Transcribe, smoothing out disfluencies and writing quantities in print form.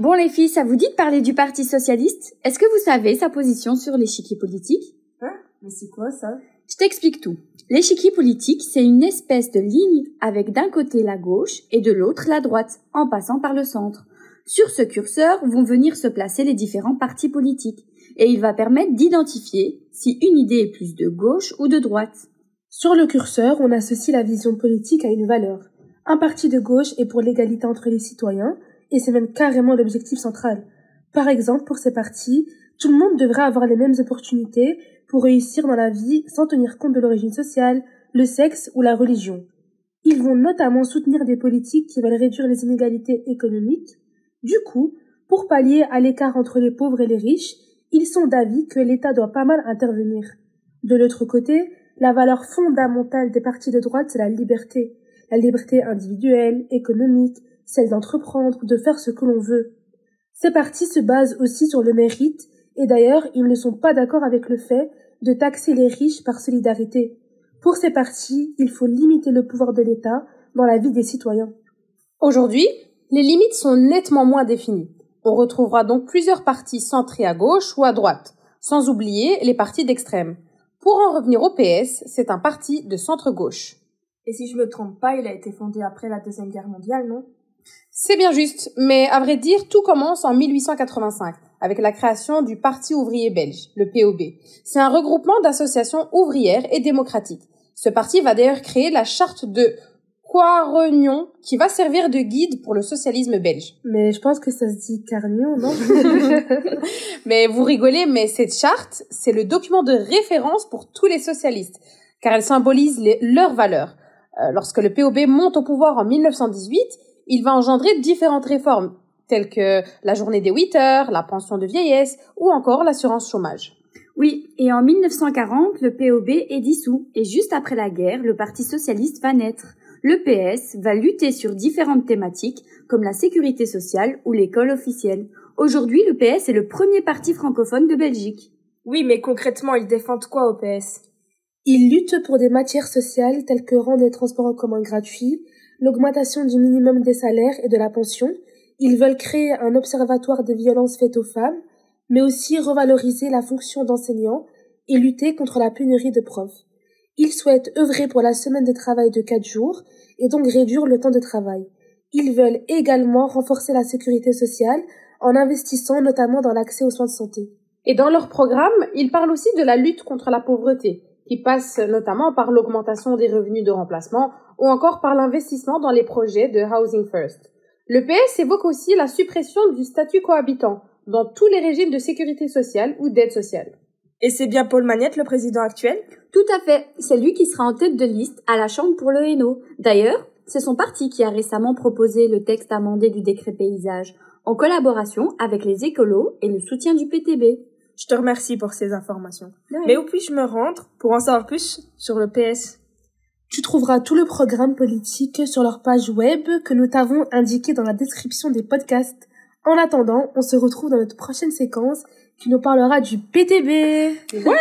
Bon les filles, ça vous dit de parler du Parti Socialiste? Est-ce que vous savez sa position sur l'échiquier politique? Hein? Mais c'est quoi ça? Je t'explique tout. L'échiquier politique, c'est une espèce de ligne avec d'un côté la gauche et de l'autre la droite, en passant par le centre. Sur ce curseur vont venir se placer les différents partis politiques et il va permettre d'identifier si une idée est plus de gauche ou de droite. Sur le curseur, on associe la vision politique à une valeur. Un parti de gauche est pour l'égalité entre les citoyens, et c'est même carrément l'objectif central. Par exemple, pour ces partis, tout le monde devrait avoir les mêmes opportunités pour réussir dans la vie sans tenir compte de l'origine sociale, le sexe ou la religion. Ils vont notamment soutenir des politiques qui veulent réduire les inégalités économiques. Du coup, pour pallier à l'écart entre les pauvres et les riches, ils sont d'avis que l'État doit pas mal intervenir. De l'autre côté, la valeur fondamentale des partis de droite, c'est la liberté. La liberté individuelle, économique, celle d'entreprendre ou de faire ce que l'on veut. Ces partis se basent aussi sur le mérite, et d'ailleurs, ils ne sont pas d'accord avec le fait de taxer les riches par solidarité. Pour ces partis, il faut limiter le pouvoir de l'État dans la vie des citoyens. Aujourd'hui, les limites sont nettement moins définies. On retrouvera donc plusieurs partis centrés à gauche ou à droite, sans oublier les partis d'extrême. Pour en revenir au PS, c'est un parti de centre-gauche. Et si je me trompe pas, il a été fondé après la Deuxième Guerre mondiale, non? C'est bien juste, mais à vrai dire, tout commence en 1885, avec la création du Parti ouvrier belge, le POB. C'est un regroupement d'associations ouvrières et démocratiques. Ce parti va d'ailleurs créer la charte de Coirognon, qui va servir de guide pour le socialisme belge. Mais je pense que ça se dit Carignon, non? Mais vous rigolez, mais cette charte, c'est le document de référence pour tous les socialistes, car elle symbolise leurs valeurs. Lorsque le POB monte au pouvoir en 1918, il va engendrer différentes réformes, telles que la journée des 8 heures, la pension de vieillesse ou encore l'assurance chômage. Oui, et en 1940, le POB est dissous, et juste après la guerre, le Parti Socialiste va naître. Le PS va lutter sur différentes thématiques, comme la sécurité sociale ou l'école officielle. Aujourd'hui, le PS est le premier parti francophone de Belgique. Oui, mais concrètement, ils défendent quoi au PS? Ils luttent pour des matières sociales telles que rendre les transports en commun gratuits, l'augmentation du minimum des salaires et de la pension. Ils veulent créer un observatoire des violences faites aux femmes, mais aussi revaloriser la fonction d'enseignant et lutter contre la pénurie de profs. Ils souhaitent œuvrer pour la semaine de travail de 4 jours et donc réduire le temps de travail. Ils veulent également renforcer la sécurité sociale en investissant notamment dans l'accès aux soins de santé. Et dans leur programme, ils parlent aussi de la lutte contre la pauvreté, qui passe notamment par l'augmentation des revenus de remplacement ou encore par l'investissement dans les projets de Housing First. Le PS évoque aussi la suppression du statut cohabitant dans tous les régimes de sécurité sociale ou d'aide sociale. Et c'est bien Paul Magnette, le président actuel? Tout à fait, c'est lui qui sera en tête de liste à la Chambre pour le Hainaut. D'ailleurs, c'est son parti qui a récemment proposé le texte amendé du décret paysage, en collaboration avec les écolos et le soutien du PTB. Je te remercie pour ces informations. Ouais. Mais où puis-je me rendre pour en savoir plus sur le PS? Tu trouveras tout le programme politique sur leur page web que nous t'avons indiqué dans la description des podcasts. En attendant, on se retrouve dans notre prochaine séquence qui nous parlera du PTB. Ouais!